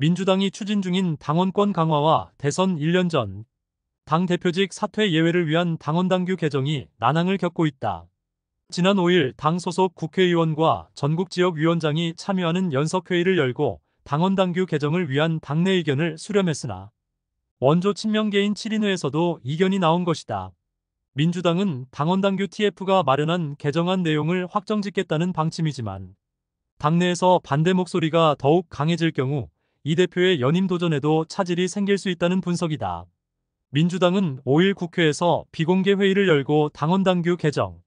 민주당이 추진 중인 당원권 강화와 대선 1년 전 당 대표직 사퇴 예외를 위한 당원당규 개정이 난항을 겪고 있다. 지난 5일 당 소속 국회의원과 전국 지역위원장이 참여하는 연석회의를 열고 당원당규 개정을 위한 당내 의견을 수렴했으나 원조 친명계인 7인회에서도 이견이 나온 것이다. 민주당은 당원당규 TF가 마련한 개정안 내용을 확정짓겠다는 방침이지만 당내에서 반대 목소리가 더욱 강해질 경우 이 대표의 연임 도전에도 차질이 생길 수 있다는 분석이다. 민주당은 5일 국회에서 비공개 회의를 열고 당원당규 개정,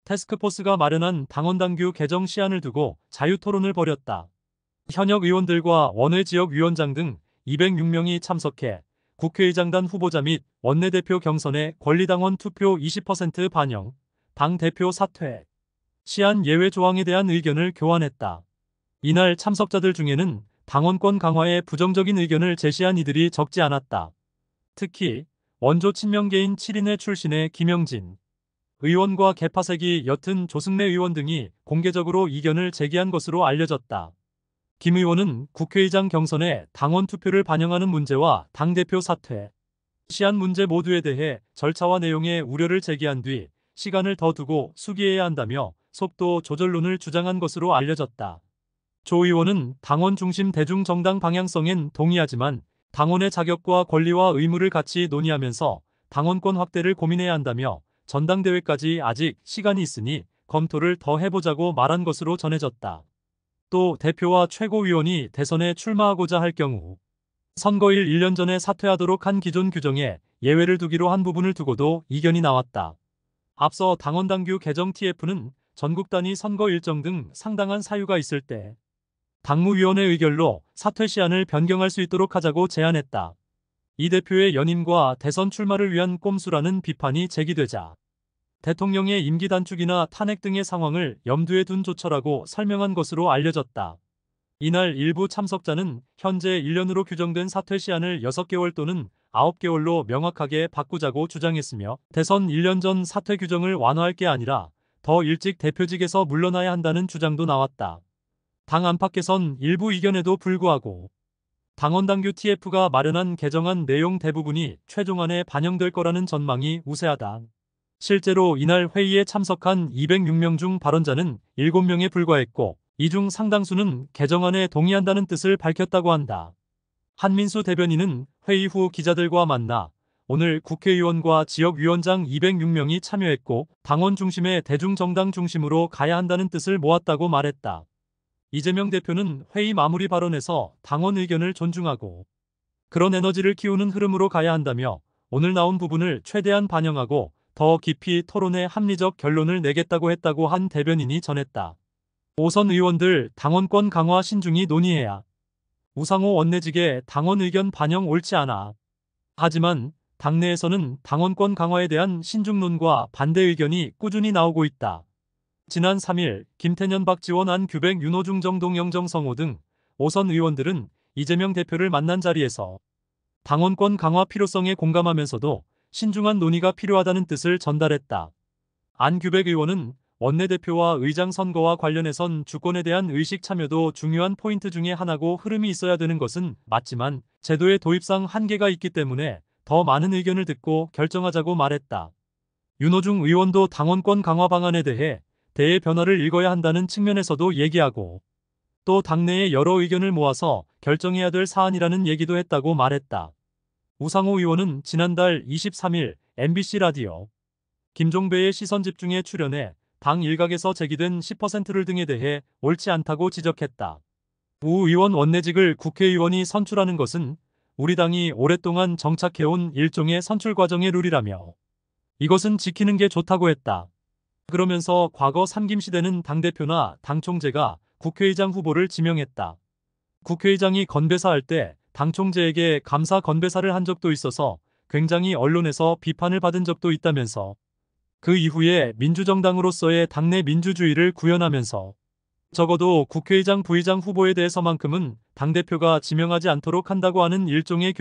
태스크포스가 마련한 당원당규 개정 시안을 두고 자유토론을 벌였다. 현역 의원들과 원외 지역위원장 등 206명이 참석해 국회의장단 후보자 및 원내대표 경선의 권리당원 투표 20% 반영, 당대표 사퇴, 시안 예외 조항에 대한 의견을 교환했다. 이날 참석자들 중에는 당원권 강화에 부정적인 의견을 제시한 이들이 적지 않았다. 특히 원조 친명계인 7인회 출신의 김영진 의원과 개파색이 옅은 조승래 의원 등이 공개적으로 이견을 제기한 것으로 알려졌다. 김 의원은 국회의장 경선에 당원 투표를 반영하는 문제와 당대표 사퇴, 시안 문제 모두에 대해 절차와 내용에 우려를 제기한 뒤 시간을 더 두고 수기해야 한다며 속도 조절론을 주장한 것으로 알려졌다. 조 의원은 당원 중심 대중정당 방향성엔 동의하지만 당원의 자격과 권리와 의무를 같이 논의하면서 당원권 확대를 고민해야 한다며 전당대회까지 아직 시간이 있으니 검토를 더 해보자고 말한 것으로 전해졌다. 또 대표와 최고위원이 대선에 출마하고자 할 경우 선거일 1년 전에 사퇴하도록 한 기존 규정에 예외를 두기로 한 부분을 두고도 이견이 나왔다. 앞서 당원당규 개정 TF는 전국 단위 선거 일정 등 상당한 사유가 있을 때 당무위원회 의결로 사퇴 시한을 변경할 수 있도록 하자고 제안했다. 이 대표의 연임과 대선 출마를 위한 꼼수라는 비판이 제기되자 대통령의 임기 단축이나 탄핵 등의 상황을 염두에 둔 조처라고 설명한 것으로 알려졌다. 이날 일부 참석자는 현재 1년으로 규정된 사퇴 시한을 6개월 또는 9개월로 명확하게 바꾸자고 주장했으며 대선 1년 전 사퇴 규정을 완화할 게 아니라 더 일찍 대표직에서 물러나야 한다는 주장도 나왔다. 당 안팎에선 일부 이견에도 불구하고 당원당규 TF가 마련한 개정안 내용 대부분이 최종안에 반영될 거라는 전망이 우세하다. 실제로 이날 회의에 참석한 206명 중 발언자는 7명에 불과했고 이 중 상당수는 개정안에 동의한다는 뜻을 밝혔다고 한다. 한민수 대변인은 회의 후 기자들과 만나 오늘 국회의원과 지역위원장 206명이 참여했고 당원 중심의 대중정당 중심으로 가야 한다는 뜻을 모았다고 말했다. 이재명 대표는 회의 마무리 발언에서 당원 의견을 존중하고 그런 에너지를 키우는 흐름으로 가야 한다며 오늘 나온 부분을 최대한 반영하고 더 깊이 토론해 합리적 결론을 내겠다고 했다고 한 대변인이 전했다. 오선 의원들 당원권 강화 신중히 논의해야. 우상호 원내직의 당원 의견 반영 옳지 않아. 하지만 당내에서는 당원권 강화에 대한 신중론과 반대 의견이 꾸준히 나오고 있다. 지난 3일 김태년, 박지원, 안규백, 윤호중, 정동영, 정성호 등 오선 의원들은 이재명 대표를 만난 자리에서 당원권 강화 필요성에 공감하면서도 신중한 논의가 필요하다는 뜻을 전달했다. 안규백 의원은 원내대표와 의장 선거와 관련해선 주권에 대한 의식 참여도 중요한 포인트 중에 하나고 흐름이 있어야 되는 것은 맞지만 제도의 도입상 한계가 있기 때문에 더 많은 의견을 듣고 결정하자고 말했다. 윤호중 의원도 당원권 강화 방안에 대해 대의 변화를 읽어야 한다는 측면에서도 얘기하고 또 당내의 여러 의견을 모아서 결정해야 될 사안이라는 얘기도 했다고 말했다. 우상호 의원은 지난달 23일 MBC 라디오 김종배의 시선집중에 출연해 당 일각에서 제기된 10%를 등에 대해 옳지 않다고 지적했다. 우 의원 원내직을 국회의원이 선출하는 것은 우리 당이 오랫동안 정착해온 일종의 선출 과정의 룰이라며 이것은 지키는 게 좋다고 했다. 그러면서 과거 삼김시대는 당대표나 당 총재가 국회의장 후보를 지명했다. 국회의장이 건배사할 때 당 총재에게 감사 건배사를 한 적도 있어서 굉장히 언론에서 비판을 받은 적도 있다면서 그 이후에 민주정당으로서의 당내 민주주의를 구현하면서 적어도 국회의장 부의장 후보에 대해서만큼은 당대표가 지명하지 않도록 한다고 하는 일종의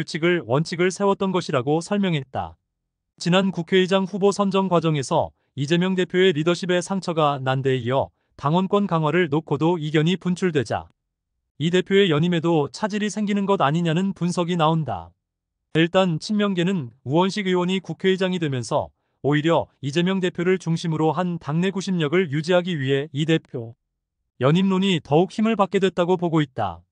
원칙을 세웠던 것이라고 설명했다. 지난 국회의장 후보 선정 과정에서 이재명 대표의 리더십에 상처가 난 데 이어 당원권 강화를 놓고도 이견이 분출되자 이 대표의 연임에도 차질이 생기는 것 아니냐는 분석이 나온다. 일단 친명계는 우원식 의원이 국회의장이 되면서 오히려 이재명 대표를 중심으로 한 당내 구심력을 유지하기 위해 이 대표 연임론이 더욱 힘을 받게 됐다고 보고 있다.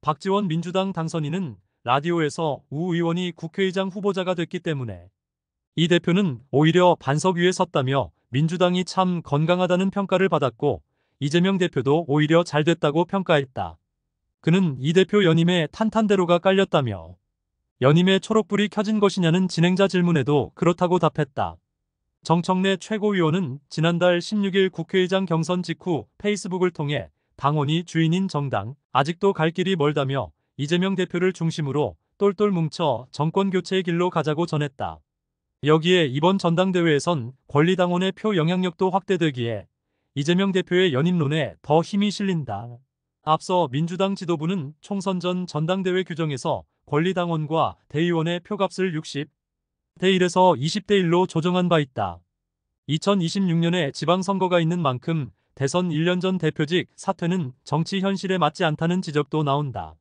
박지원 민주당 당선인은 라디오에서 우 의원이 국회의장 후보자가 됐기 때문에 이 대표는 오히려 반석 위에 섰다며 민주당이 참 건강하다는 평가를 받았고 이재명 대표도 오히려 잘 됐다고 평가했다. 그는 이 대표 연임에 탄탄대로가 깔렸다며 연임에 초록불이 켜진 것이냐는 진행자 질문에도 그렇다고 답했다. 정청래 최고위원은 지난달 16일 국회의장 경선 직후 페이스북을 통해 당원이 주인인 정당 아직도 갈 길이 멀다며 이재명 대표를 중심으로 똘똘 뭉쳐 정권교체의 길로 가자고 전했다. 여기에 이번 전당대회에선 권리당원의 표 영향력도 확대되기에 이재명 대표의 연임론에 더 힘이 실린다. 앞서 민주당 지도부는 총선 전 전당대회 규정에서 권리당원과 대의원의 표값을 60대 1에서 20대 1로 조정한 바 있다. 2026년에 지방선거가 있는 만큼 대선 1년 전 대표직 사퇴는 정치 현실에 맞지 않다는 지적도 나온다.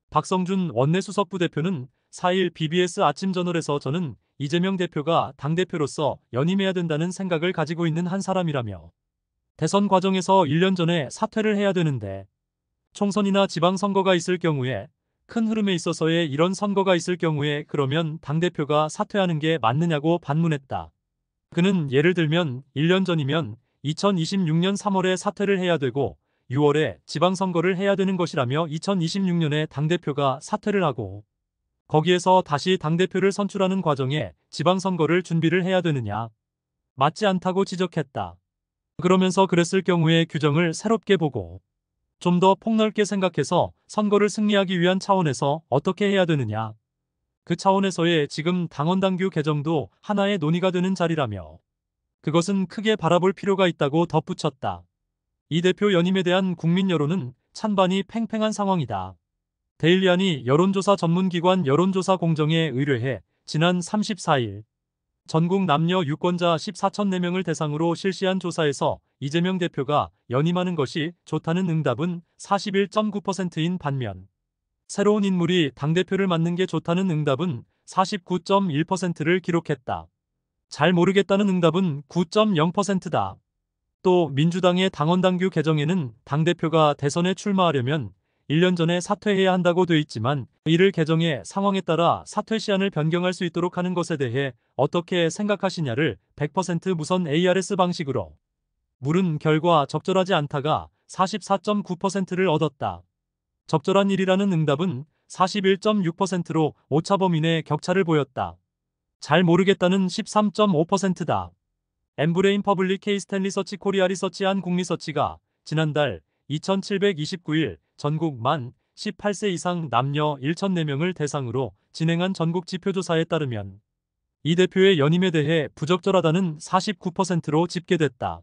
박성준 원내수석 부대표는 4일 BBS 아침저널에서 저는 이재명 대표가 당대표로서 연임해야 된다는 생각을 가지고 있는 한 사람이라며 대선 과정에서 1년 전에 사퇴를 해야 되는데 총선이나 지방선거가 있을 경우에 큰 흐름에 있어서의 이런 선거가 있을 경우에 그러면 당대표가 사퇴하는 게 맞느냐고 반문했다. 그는 예를 들면 1년 전이면 2026년 3월에 사퇴를 해야 되고 6월에 지방선거를 해야 되는 것이라며 2026년에 당대표가 사퇴를 하고 거기에서 다시 당대표를 선출하는 과정에 지방선거를 준비를 해야 되느냐. 맞지 않다고 지적했다. 그러면서 그랬을 경우에 규정을 새롭게 보고 좀 더 폭넓게 생각해서 선거를 승리하기 위한 차원에서 어떻게 해야 되느냐. 그 차원에서의 지금 당원당규 개정도 하나의 논의가 되는 자리라며 그것은 크게 바라볼 필요가 있다고 덧붙였다. 이 대표 연임에 대한 국민 여론은 찬반이 팽팽한 상황이다. 데일리안이 여론조사 전문기관 여론조사 공정에 의뢰해 지난 34일 전국 남녀 유권자 14,004명을 대상으로 실시한 조사에서 이재명 대표가 연임하는 것이 좋다는 응답은 41.9%인 반면 새로운 인물이 당대표를 맡는 게 좋다는 응답은 49.1%를 기록했다. 잘 모르겠다는 응답은 9.0%다. 또 민주당의 당원당규 개정에는 당대표가 대선에 출마하려면 1년 전에 사퇴해야 한다고 돼 있지만 이를 개정해 상황에 따라 사퇴 시한을 변경할 수 있도록 하는 것에 대해 어떻게 생각하시냐를 100% 무선 ARS 방식으로 물은 결과 적절하지 않다가 44.9%를 얻었다. 적절한 일이라는 응답은 41.6%로 오차범위 내 격차를 보였다. 잘 모르겠다는 13.5%다. 엠브레인 퍼블릭 케이스텐 리서치 코리아 리서치 한 국리서치가 지난달 2729일 전국 만 18세 이상 남녀 1,004명을 대상으로 진행한 전국 지표조사에 따르면 이 대표의 연임에 대해 부적절하다는 49%로 집계됐다.